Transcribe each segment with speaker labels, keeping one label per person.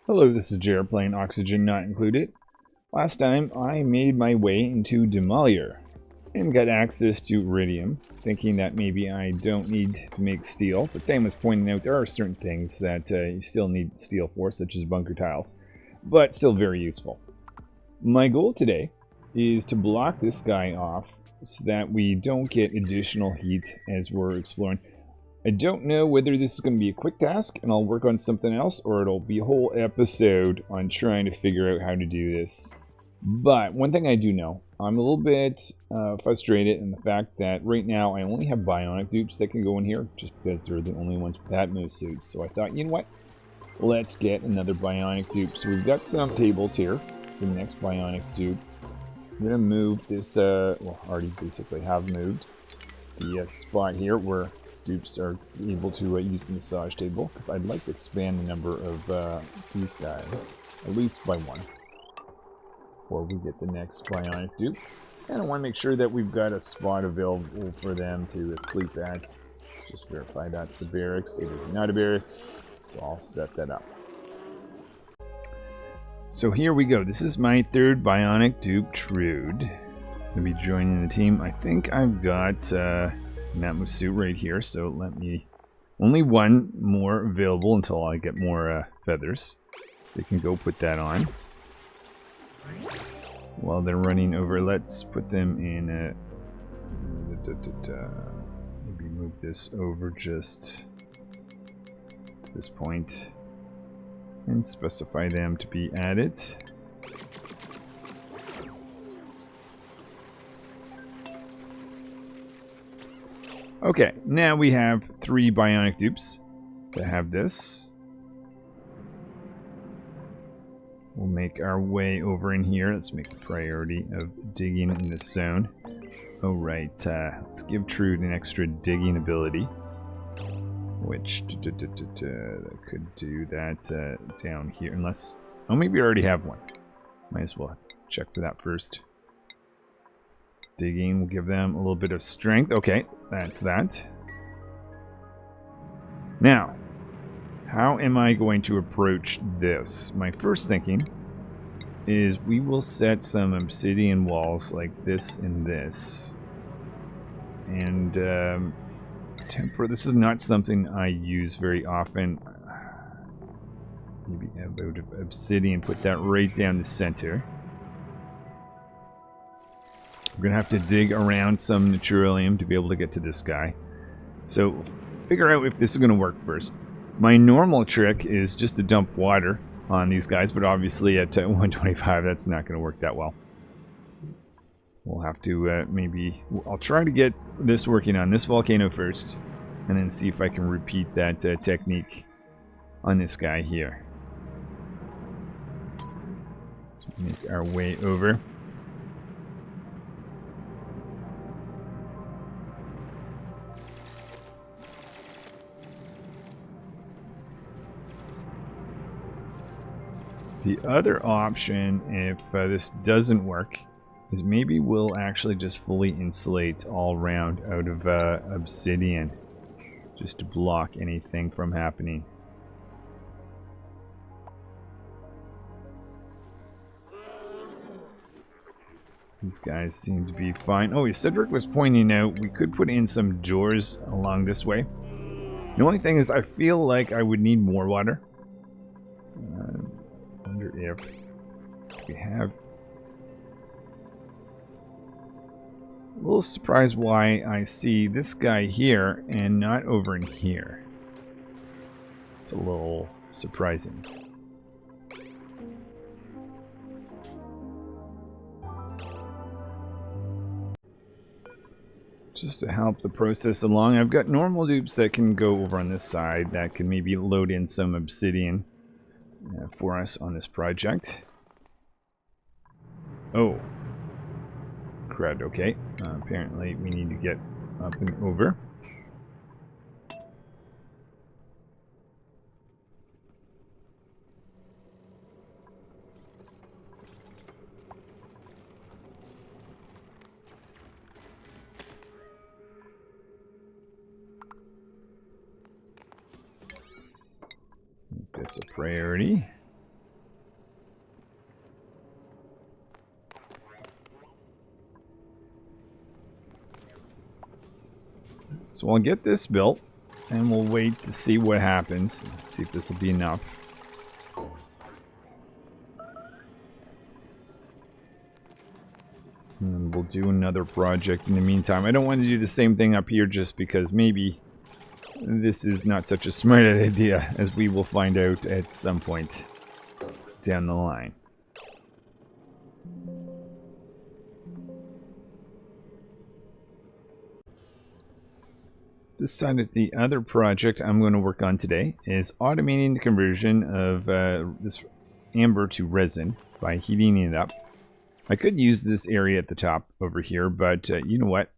Speaker 1: Hello, this is Jared playing Oxygen Not Included. Last time I made my way into Demolior and got access to Iridium, thinking that maybe I don't need to make steel, but Sam was pointing out there are certain things that you still need steel for, such as bunker tiles, but still very useful. My goal today is to block this guy off so that we don't get additional heat as we're exploring. I don't know whether this is going to be a quick task and I'll work on something else, or it'll be a whole episode on trying to figure out how to do this. But one thing I do know, I'm a little bit frustrated in the fact that right now I only have bionic dupes that can go in here, just because they're the only ones with Atmos suits. So I thought, you know what, let's get another bionic dupe. So we've got some tables here for the next bionic dupe. I'm going to move this, well, already basically have moved the spot here where dupes are able to use the massage table, because I'd like to expand the number of these guys, at least by one, before we get the next bionic dupe. And I want to make sure that we've got a spot available for them to sleep at. Let's just verify that's a barracks. It is not a barracks, so I'll set that up. So here we go. This is my third bionic dupe, Trude. Gonna be joining the team. I think I've got Atmos suit right here, so let me... Only one more available until I get more feathers. So they can go put that on. While they're running over, let's put them in maybe move this over just to this point. And specify them to be added. Okay, now we have 3 bionic dupes that have this. We'll make our way over in here. Let's make a priority of digging in this zone. Oh right, let's give Trude an extra digging ability. Which, could do that down here, unless... Oh, maybe I already have one. Might as well check for that first. Digging will give them a little bit of strength. Okay, that's that. Now, how am I going to approach this? My first thinking is we will set some obsidian walls like this and this. And this is not something I use very often. Maybe a bit of obsidian, put that right down the center. We're gonna have to dig around some naturalium to be able to get to this guy. So figure out if this is gonna work first. My normal trick is just to dump water on these guys, but obviously at 125 that's not gonna work that well. We'll have to maybe... I'll try to get this working on this volcano first, and then see if I can repeat that technique on this guy here. So make our way over. The other option, if this doesn't work, is maybe we'll actually just fully insulate all around out of obsidian, just to block anything from happening. These guys seem to be fine. Oh, Cedric was pointing out we could put in some doors along this way. The only thing is I feel like I would need more water. I wonder if we have... A little surprised why I see this guy here and not over in here. It's a little surprising. Just to help the process along, I've got normal dupes that can go over on this side that can maybe load in some obsidian for us on this project. Oh. Crud, okay. Apparently we need to get up and over. Make this a priority. So I'll get this built, and we'll wait to see what happens. See if this will be enough. And we'll do another project in the meantime. I don't want to do the same thing up here just because maybe this is not such a smart idea, as we will find out at some point down the line. Decided the other project I'm going to work on today is automating the conversion of this amber to resin by heating it up. I could use this area at the top over here, but you know what?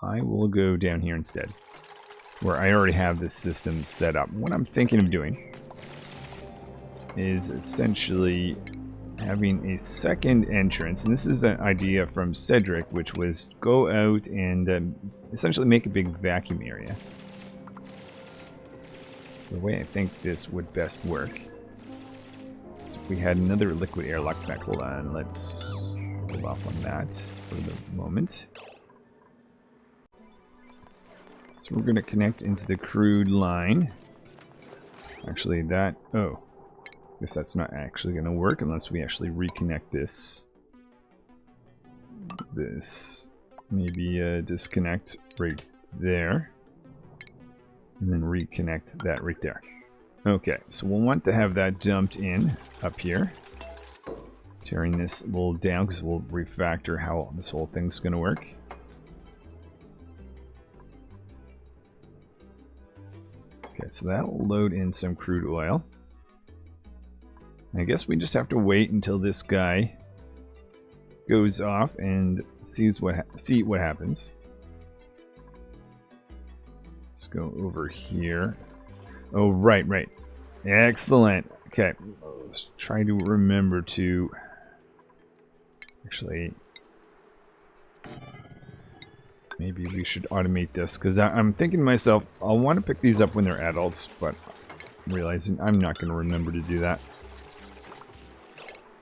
Speaker 1: I will go down here instead, where I already have this system set up. What I'm thinking of doing is essentially having a second entrance, and this is an idea from Cedric, which was go out and essentially make a big vacuum area. So the way I think this would best work is if we had another liquid airlock back. Hold on, let's hold off on that for the moment. So we're going to connect into the crude line. Actually, that... oh. I guess that's not actually going to work unless we actually reconnect this. Maybe disconnect right there. And then reconnect that right there. Okay, so we'll want to have that dumped in up here. Tearing this a little down because we'll refactor how this whole thing's going to work. Okay, so that'll load in some crude oil. I guess we just have to wait until this guy goes off and see what happens. Let's go over here. Oh, right. Excellent. Okay, let's try to remember to actually... maybe we should automate this, because I'm thinking to myself, I'll want to pick these up when they're adults, but I'm realizing I'm not going to remember to do that.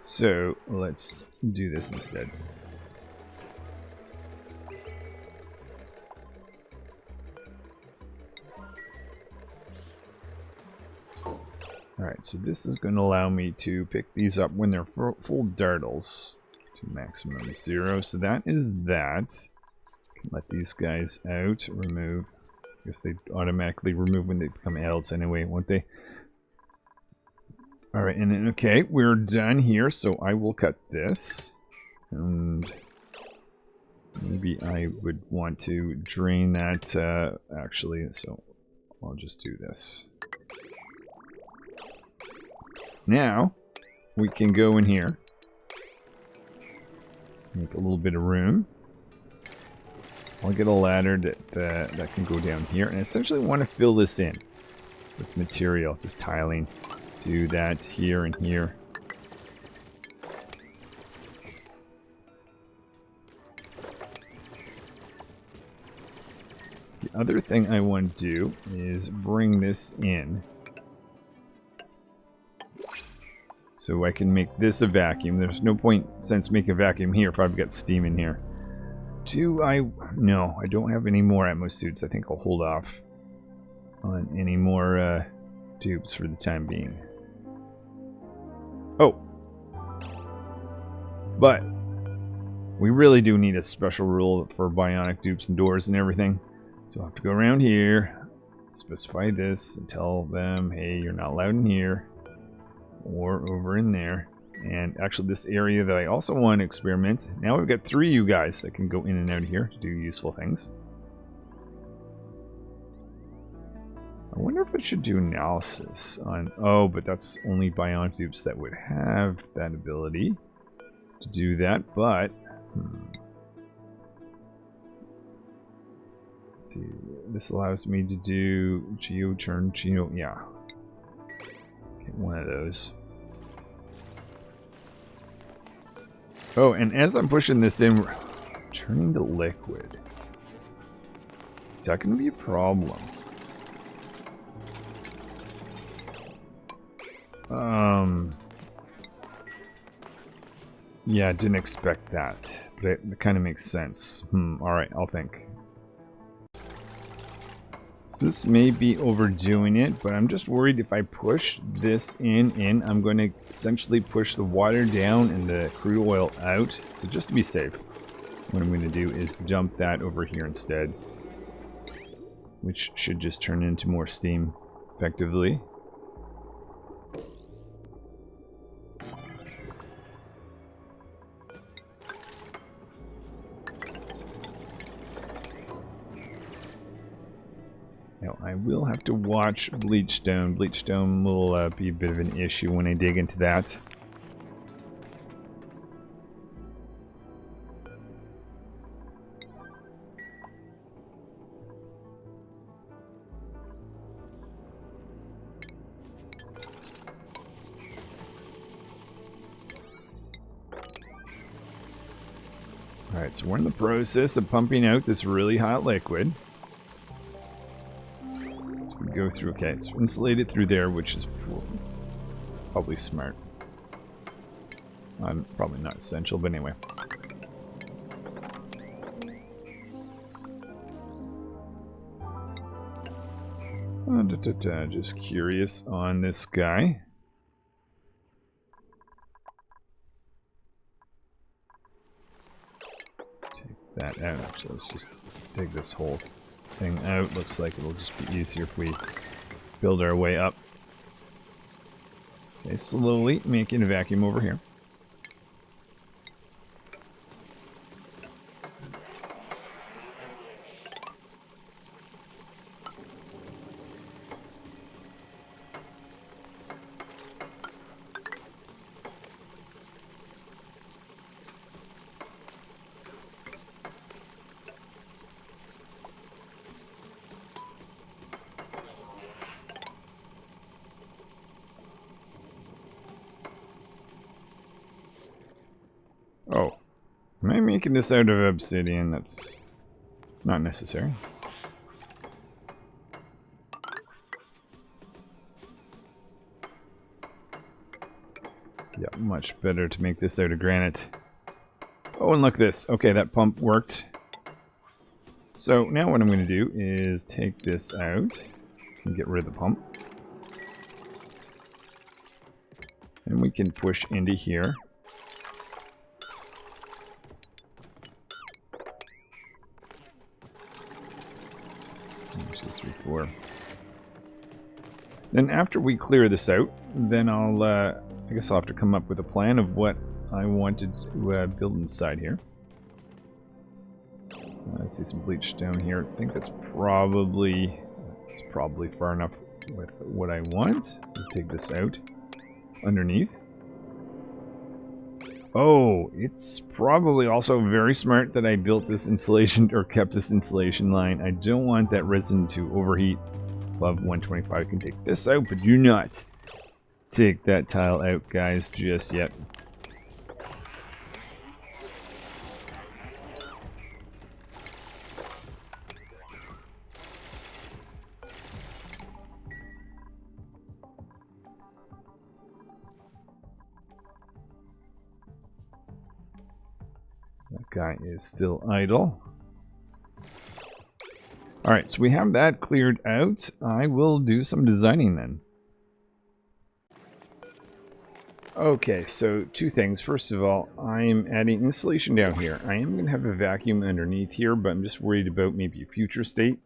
Speaker 1: So let's do this instead. Alright, so this is going to allow me to pick these up when they're full dartles to maximum 0. So that is that. Let these guys out, remove. I guess they automatically remove when they become adults anyway, won't they? Alright, and then, okay, we're done here, so I will cut this. And maybe I would want to drain that, actually, so I'll just do this. Now, we can go in here. Make a little bit of room. I'll get a ladder that can go down here, and I essentially want to fill this in with material, just tiling. Do that here and here. The other thing I want to do is bring this in so I can make this a vacuum. There's no sense making a vacuum here if I've got steam in here. No, I don't have any more Atmos suits. I think I'll hold off on any more tubes for the time being. Oh, but we really do need a special rule for bionic dupes and doors and everything. So I'll have to go around here, specify this, and tell them, hey, you're not allowed in here or over in there. And actually, this area that I also want to experiment. Now we've got 3 of you guys that can go in and out of here to do useful things. I wonder if it should do analysis on... oh, but that's only bionic dupes that would have that ability to do that, but... let's see, this allows me to do yeah. Get one of those. Oh, and as I'm pushing this in, turning to liquid. Is that going to be a problem? Yeah, I didn't expect that, but it kind of makes sense. Alright, I'll think. So this may be overdoing it, but I'm just worried if I push this in, I'm going to essentially push the water down and the crude oil out. So just to be safe, what I'm going to do is dump that over here instead, which should just turn into more steam effectively. Now, I will have to watch bleachstone. Bleachstone will be a bit of an issue when I dig into that. Alright, so we're in the process of pumping out this really hot liquid. Go through. Okay, it's insulated through there, which is probably smart. Probably not essential, but anyway. Just curious on this guy. Take that out. Actually, let's just take this whole thing out. Looks like it'll just be easier if we build our way up. Okay, slowly making a vacuum over here. Oh, am I making this out of obsidian? That's not necessary. Yeah, much better to make this out of granite. Oh, and look at this. Okay, that pump worked. So now what I'm going to do is take this out and get rid of the pump. And we can push into here. 1, 2, 3, 4. Then after we clear this out, then I guess I'll have to come up with a plan of what I wanted to build inside here. I see some bleach stone here. I think it's probably far enough with what I want. We'll take this out underneath. Oh, it's probably also very smart that I built this insulation or kept this insulation line. I don't want that resin to overheat above 125. I can take this out, but do not take that tile out, guys, just yet. That guy is still idle. Alright, so we have that cleared out. I will do some designing then. Okay, so two things. First of all, I am adding insulation down here. I am going to have a vacuum underneath here, but I'm just worried about maybe a future state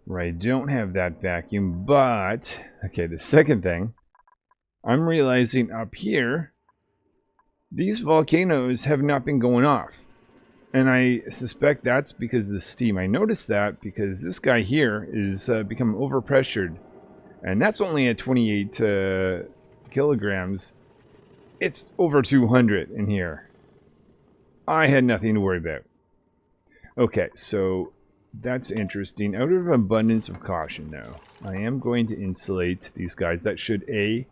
Speaker 1: where I don't have that vacuum. But, okay, the second thing, I'm realizing up here, these volcanoes have not been going off. And I suspect that's because of the steam. I noticed that because this guy here is becoming overpressured. And that's only at 28 kilograms. It's over 200 in here. I had nothing to worry about. Okay, so that's interesting. Out of abundance of caution, though, I am going to insulate these guys. That should, A,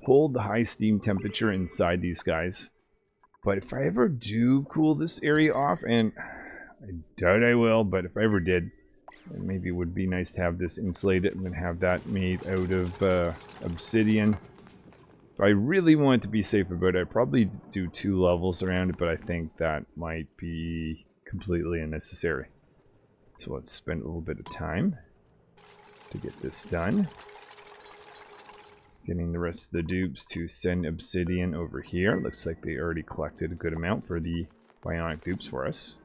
Speaker 1: hold the high steam temperature inside these guys. But if I ever do cool this area off, and I doubt I will, but if I ever did, maybe it would be nice to have this insulated and then have that made out of obsidian. If I really want to be safe about it, I'd probably do 2 levels around it, but I think that might be completely unnecessary. So let's spend a little bit of time. to get this done. Getting the rest of the dupes to send obsidian over here. Looks like they already collected a good amount for the bionic dupes for us.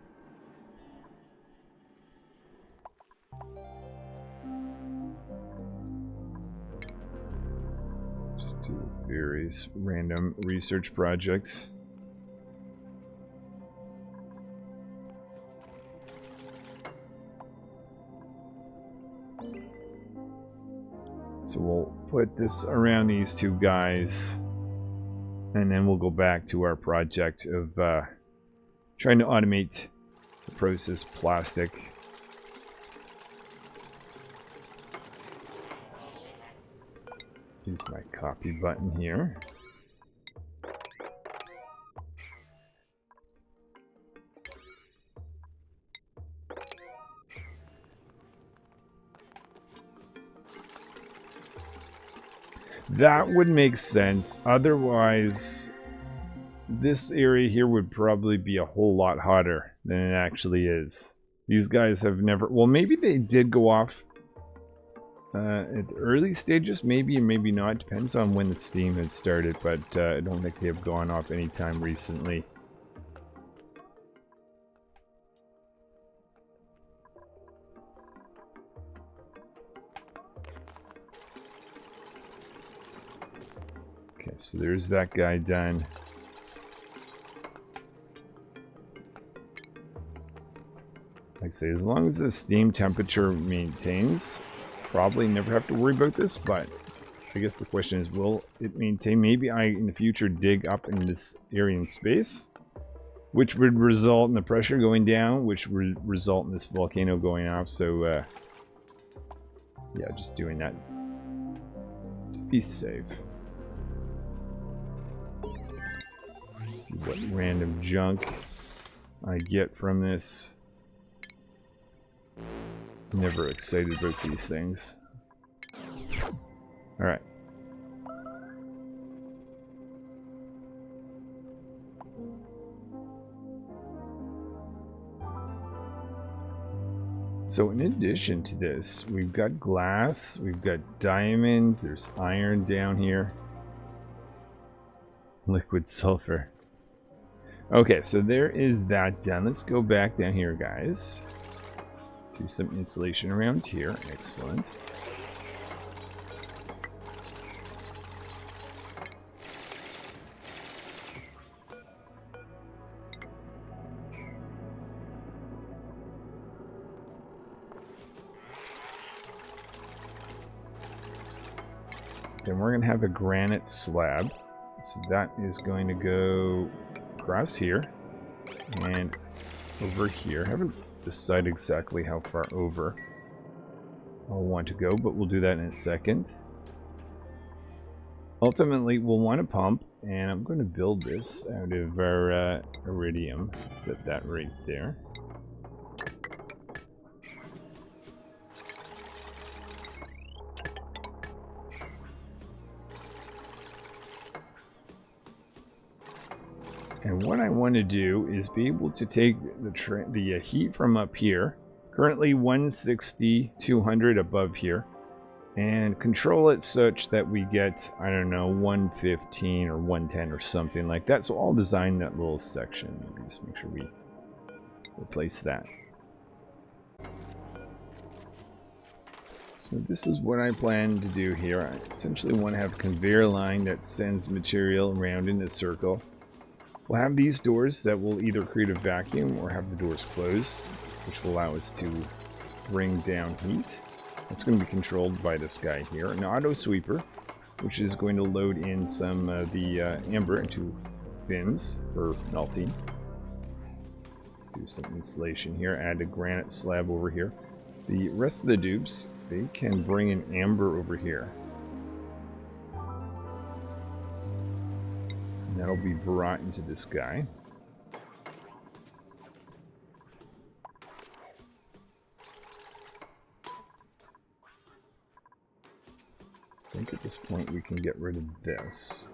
Speaker 1: Just do various random research projects. So we'll put this around these two guys, and then we'll go back to our project of trying to automate the process plastic. Use my copy button here. That would make sense. Otherwise, this area here would probably be a whole lot hotter than it actually is. These guys have never... Well, maybe they did go off at the early stages. Maybe and maybe not. Depends on when the steam had started. But I don't think they have gone off anytime recently. So there's that guy done. Like I say, as long as the steam temperature maintains, probably never have to worry about this, but I guess the question is, will it maintain? Maybe I, in the future, dig up in this area in space, which would result in the pressure going down, which would result in this volcano going off, so, yeah, just doing that to be safe. See what random junk I get from this. Never excited about these things. Alright. So in addition to this, we've got glass, we've got diamond, there's iron down here. Liquid sulfur. Okay, so there is that done. Let's go back down here, guys. Do some insulation around here. Excellent. Then we're going to have a granite slab. So that is going to go across here and over here. I haven't decided exactly how far over I'll want to go, but we'll do that in a second. Ultimately, we'll want a pump, and I'm going to build this out of our iridium. Set that right there. And what I want to do is be able to take the heat from up here, currently 160, 200 above here, and control it such that we get, I don't know, 115 or 110 or something like that. So I'll design that little section. Just make sure we replace that. So this is what I plan to do here. I essentially want to have a conveyor line that sends material around in a circle. We'll have these doors that will either create a vacuum or have the doors closed, which will allow us to bring down heat. It's going to be controlled by this guy here, an auto sweeper, which is going to load in some of the amber into bins for melting. Do some insulation here, add a granite slab over here. The rest of the dupes, they can bring an amber over here. That'll be brought into this guy. I think at this point we can get rid of this.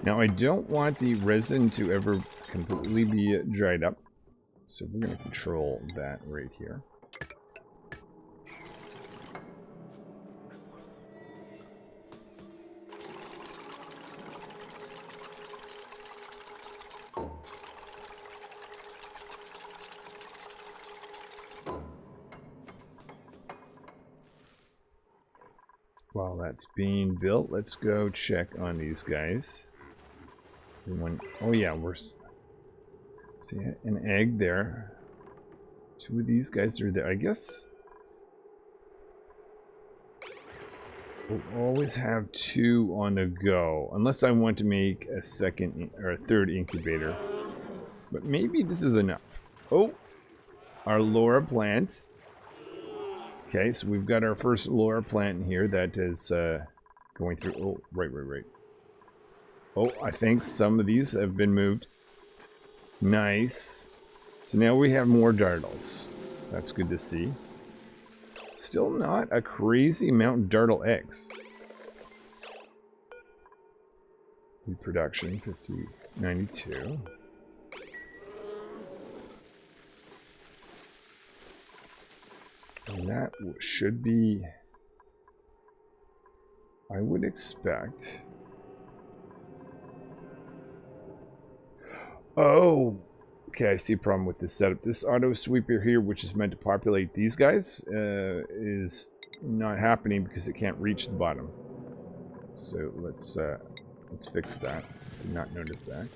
Speaker 1: Now I don't want the resin to ever completely be dried up, so we're going to control that right here. While that's being built, let's go check on these guys. Oh yeah, we're... See, an egg there. 2 of these guys are there. I guess we'll always have 2 on the go. Unless I want to make a second or a third incubator. But maybe this is enough. Oh! Our Laura plant. Okay, so we've got our first Laura plant in here that is going through... Oh, right. Oh, I think some of these have been moved. Nice. So now we have more dartles. That's good to see. Still not a crazy amount of dartle eggs. Reproduction, 92. And that should be... I would expect... Oh! Okay, I see a problem with this setup. This auto sweeper here, which is meant to populate these guys, is not happening because it can't reach the bottom. So let's fix that. Did not notice that.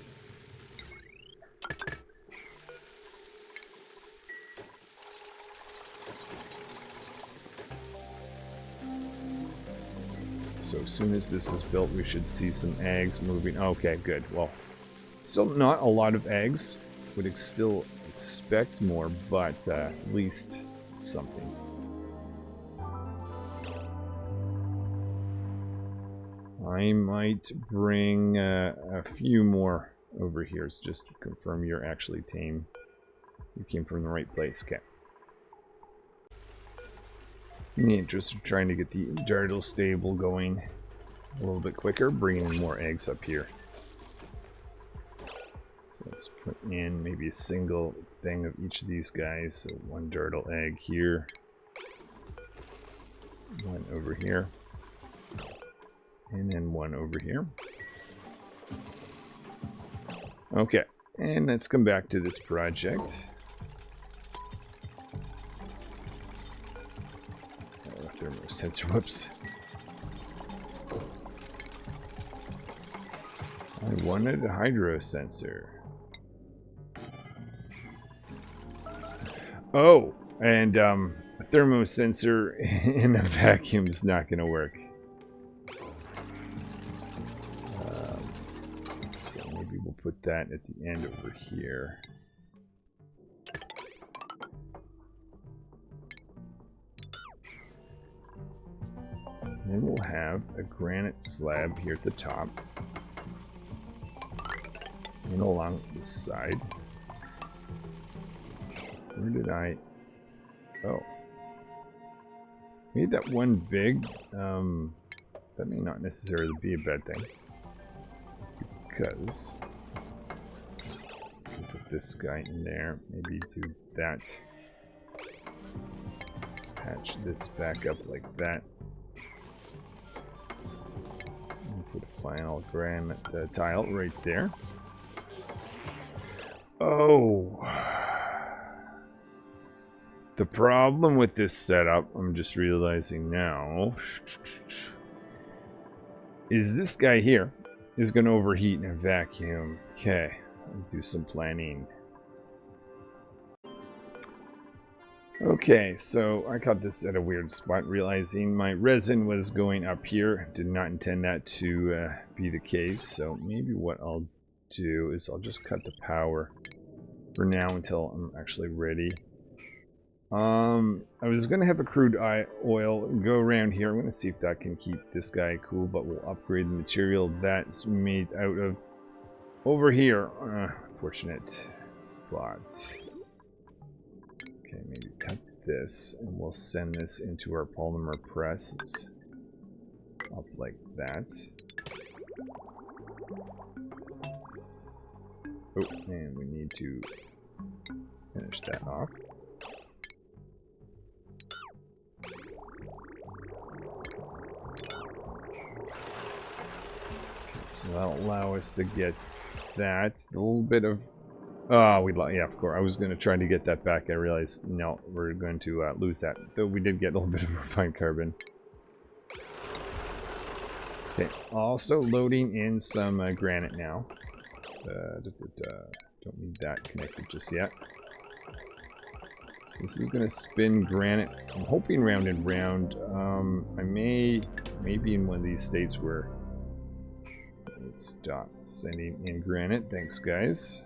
Speaker 1: So as soon as this is built, we should see some eggs moving. Okay, good. Well, still not a lot of eggs. Would still expect more, but at least something. I might bring a few more over here just to confirm you're actually tame. You came from the right place. Okay. In the interest of trying to get the dartle stable going a little bit quicker, bringing in more eggs up here. Let's put in maybe a single thing of each of these guys. So 1 dartle egg here. 1 over here. And then 1 over here. Okay. And let's come back to this project. Oh, thermosensor. Whoops. I wanted a hydro sensor. Oh, and a thermosensor in a vacuum is not going to work. So maybe we'll put that at the end over here. And then we'll have a granite slab here at the top. And along this side. Where did I... Oh. Made that one big. That may not necessarily be a bad thing. Because... put this guy in there. Maybe do that. Patch this back up like that. And put a final granite tile right there. Oh... The problem with this setup, I'm just realizing now, is this guy here is going to overheat in a vacuum. Okay, let's do some planning. Okay, so I caught this at a weird spot, realizing my resin was going up here. Did not intend that to be the case, so maybe what I'll do is I'll just cut the power for now until I'm actually ready. I was going to have a crude oil go around here. I'm going to see if that can keep this guy cool, but we'll upgrade the material that's made out of over here. Unfortunate, but okay, maybe cut this and we'll send this into our polymer press. It's up like that. Oh, and we need to finish that off. So that'll allow us to get that. A little bit of... Oh, yeah, of course. I was going to try to get that back. I realized, no, we're going to lose that. Though we did get a little bit of refined carbon. Okay, also loading in some granite now. Don't need that connected just yet. So this is going to spin granite. I'm hoping round and round. I may be in one of these states where let's stop sending in granite. Thanks, guys.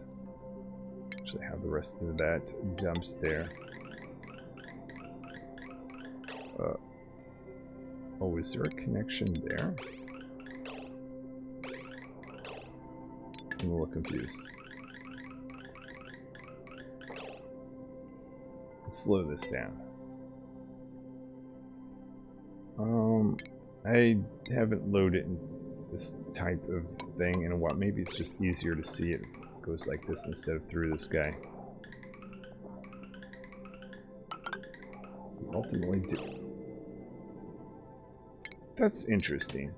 Speaker 1: Actually, have the rest of that dumped there. Oh, is there a connection there? I'm a little confused. Let's slow this down. I haven't loaded this type of thing in a while. Maybe it's just easier to see it goes like this instead of through this guy. We ultimately do. That's interesting.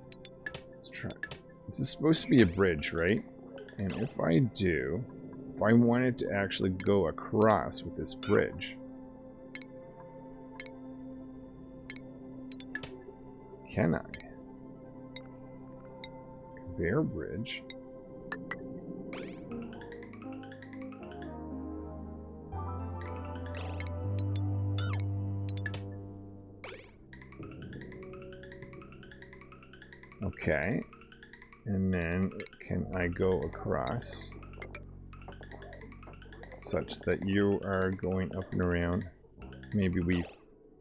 Speaker 1: Let's try. This is supposed to be a bridge, right? And if I wanted to actually go across with this bridge, can I? Conveyor bridge. Okay. And then can I go across such that you are going up and around? Maybe we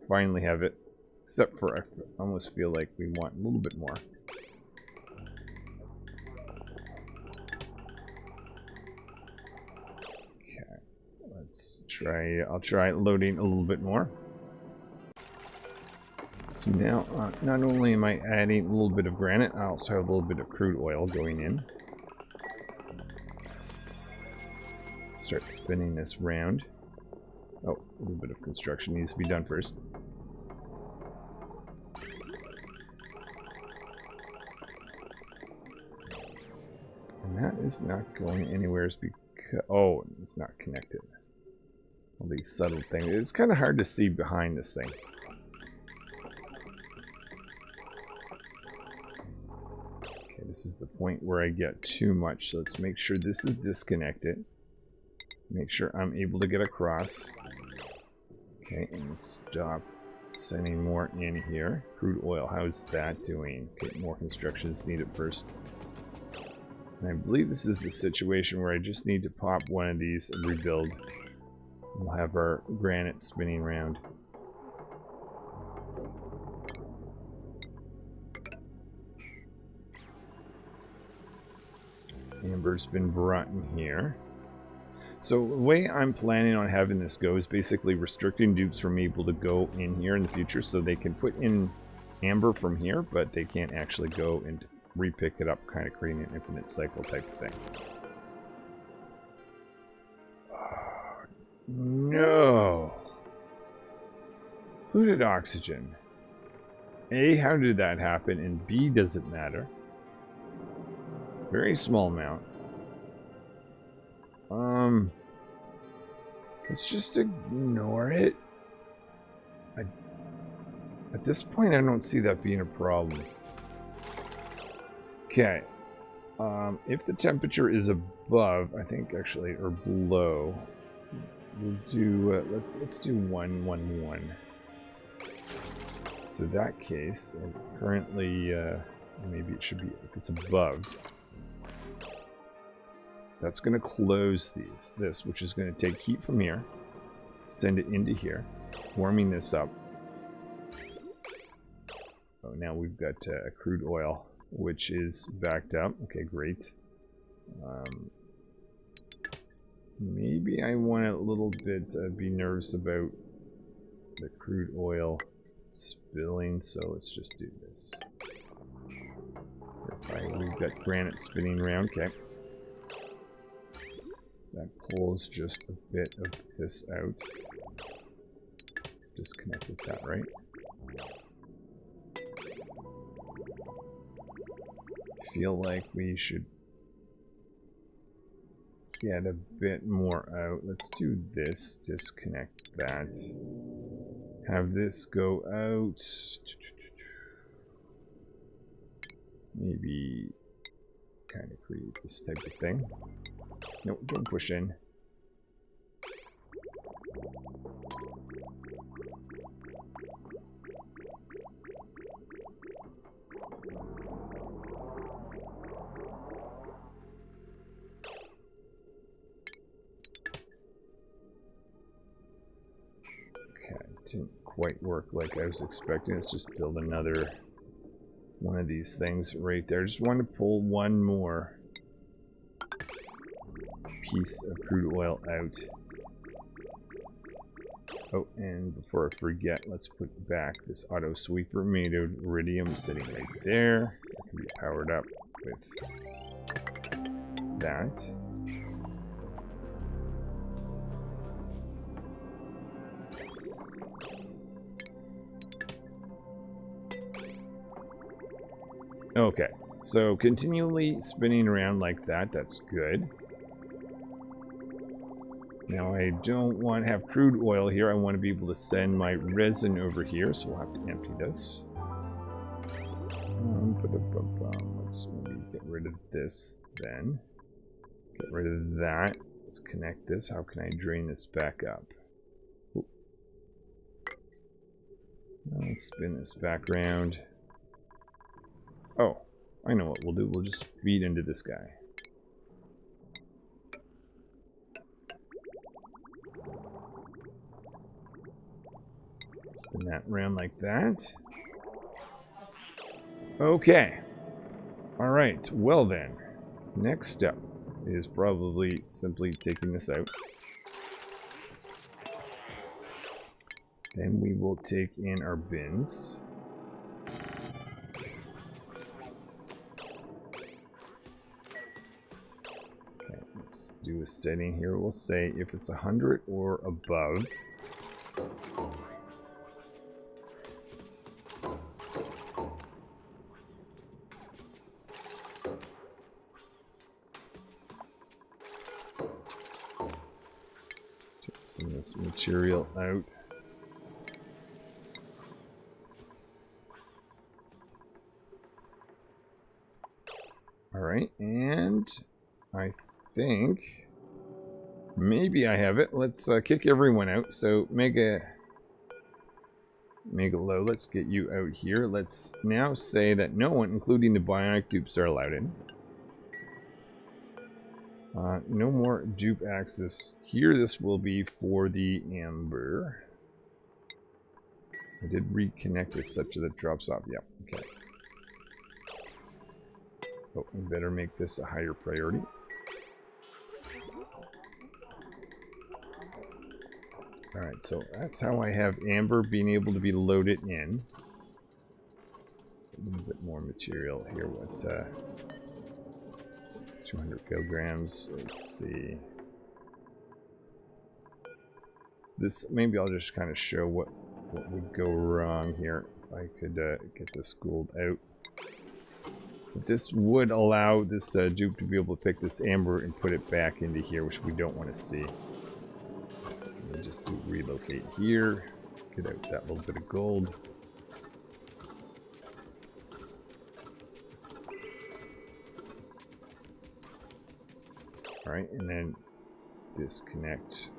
Speaker 1: finally have it. Except for I almost feel like we want a little bit more. Okay. Let's try. I'll try loading a little bit more. So now, not only am I adding a little bit of granite, I also have a little bit of crude oil going in. Start spinning this round. Oh, a little bit of construction needs to be done first. And that is not going anywhere because... Oh, it's not connected. All these subtle things. It's kind of hard to see behind this thing. This is the point where I get too much, so let's make sure this is disconnected. Make sure I'm able to get across. Okay, and let's stop sending more in here. Crude oil, how's that doing? Okay, more construction is needed first. And I believe this is the situation where I just need to pop one of these and rebuild. We'll have our granite spinning around. Amber's been brought in here. So the way I'm planning on having this go is basically restricting dupes from able to go in here in the future, so they can put in amber from here, but they can't actually go and re-pick it up, kind of creating an infinite cycle type of thing. Oh, no. Included oxygen. A, how did that happen? And B, does it matter? Very small amount. Let's just ignore it. At this point, I don't see that being a problem. Okay. If the temperature is above, I think actually, or below, we'll do, let's do 111. So that case, currently, maybe it should be, if it's above, that's going to close this, which is going to take heat from here, send it into here, warming this up. Oh, now we've got crude oil, which is backed up. Okay, great. Maybe I want a little bit be nervous about the crude oil spilling, so let's just do this. We've got granite spinning around. Okay. That pulls just a bit of this out. Disconnect with that, right? Feel like we should get a bit more out. Let's do this. Disconnect that. Have this go out. maybe kind of create this type of thing. Nope, don't push in. Okay, didn't quite work like I was expecting. Let's just build another one of these things right there. Just want to pull one more piece of crude oil out. Oh, and before I forget, let's put back this auto sweeper made of iridium sitting right there. That can be powered up with that. Okay, so continually spinning around like that, that's good. Now I don't want to have crude oil here, I want to be able to send my resin over here, so we'll have to empty this. Let's maybe get rid of this then. Get rid of that. Let's connect this. How can I drain this back up? Oop. Let's spin this back around. Oh, I know what we'll do. We'll just feed into this guy. Spin that around like that. Okay. Alright, well then. Next step is probably simply taking this out. Then we will take in our bins. Do a setting here. We'll say if it's 100 or above. Take some of this material out. Alright, and I think maybe I have it. Let's kick everyone out. So Mega Low, let's get you out here. Let's now say that no one, including the bionic dupes, are allowed in. No more dupe access here. This will be for the amber. I did reconnect this such that it drops off. Yep, okay. Oh, we better make this a higher priority. Alright, so that's how I have amber being able to be loaded in. A little bit more material here with 200 kilograms. Let's see. This, maybe I'll just kind of show what would go wrong here. If I could get this gold out. But this would allow this dupe to be able to pick this amber and put it back into here, which we don't want to see. We'll just do relocate here. Get out that little bit of gold. Alright, and then disconnect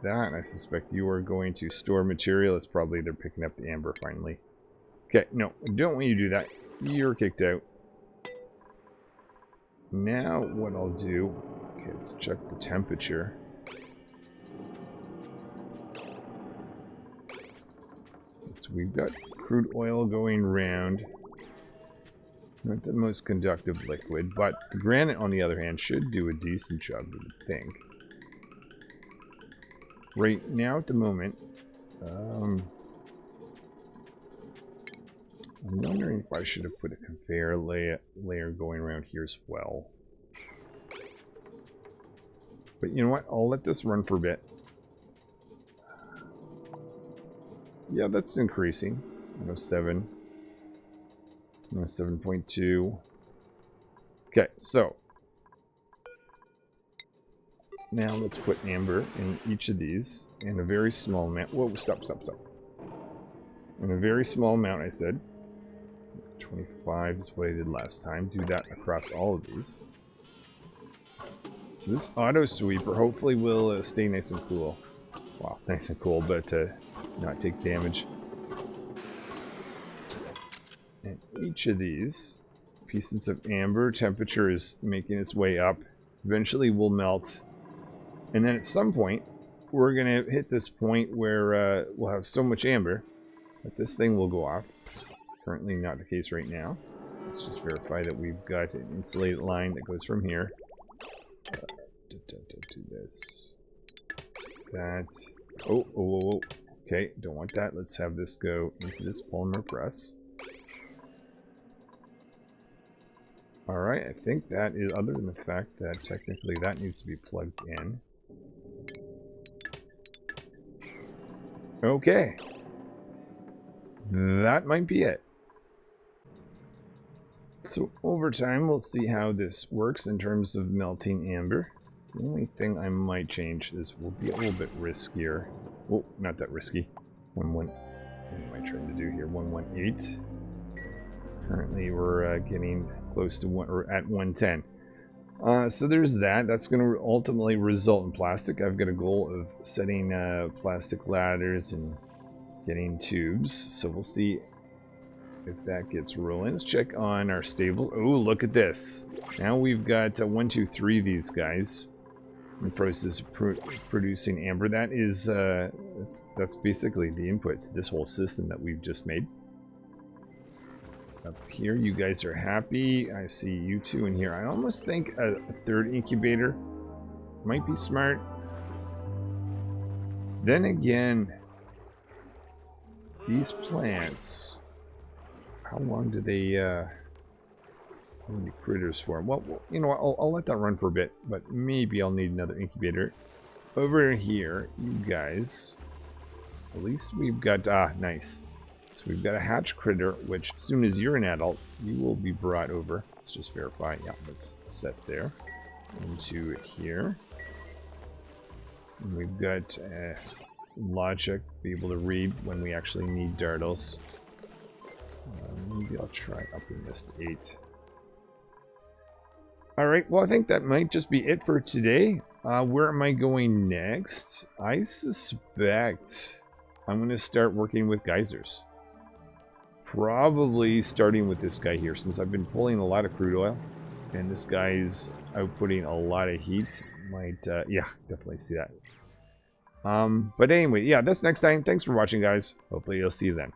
Speaker 1: that. I suspect you are going to store material. It's probably they're picking up the amber finally. Okay, no, I don't want you to do that. You're kicked out. Now what I'll do, okay, let's check the temperature. So we've got crude oil going round. Not the most conductive liquid, but the granite, on the other hand, should do a decent job, I would think. Right now, at the moment, I'm wondering if I should have put a conveyor layer going around here as well. But you know what? I'll let this run for a bit. Yeah, that's increasing. 107. 7.2. Okay, so now let's put amber in each of these in a very small amount. Whoa, stop. In a very small amount, I said. 25 is what I did last time. Do that across all of these. So this auto sweeper hopefully will stay nice and cool. Well, nice and cool, but not take damage. And each of these pieces of amber, temperature is making its way up. Eventually will melt. And then at some point, we're going to hit this point where we'll have so much amber that this thing will go off. Currently not the case right now. Let's just verify that we've got an insulated line that goes from here. Do this. That. Oh. Okay, don't want that. Let's have this go into this polymer press. Alright, I think that is, other than the fact that technically that needs to be plugged in. Okay. That might be it. So over time we'll see how this works in terms of melting amber. The only thing I might change is we'll be a little bit riskier. Oh, not that risky. What am I trying to do here? 118. Currently we're getting close to one, or at 110. So there's that. That's going to ultimately result in plastic. I've got a goal of setting plastic ladders and getting tubes. So we'll see if that gets rolling. Let's check on our stable. Oh, look at this. Now we've got 1, 2, 3 of these guys in the process of producing amber. That is, that's basically the input to this whole system that we've just made. Up here, you guys are happy. I see you two in here. I almost think a third incubator might be smart. Then again, these plants, how long do they, how many critters form? Well, you know what, I'll let that run for a bit, but maybe I'll need another incubator. Over here, you guys, at least we've got, nice. So we've got a hatch critter, which as soon as you're an adult, you will be brought over. Let's just verify. Yeah, let's set there. Into it here. And we've got logic, be able to read when we actually need dartles. Maybe I'll try upping this to 8. Alright, well I think that might just be it for today. Where am I going next? I suspect I'm going to start working with geysers. Probably starting with this guy here, since I've been pulling a lot of crude oil, and this guy's outputting a lot of heat. Might, yeah, definitely see that. But anyway, yeah, that's next time. Thanks for watching, guys. Hopefully you'll see you then.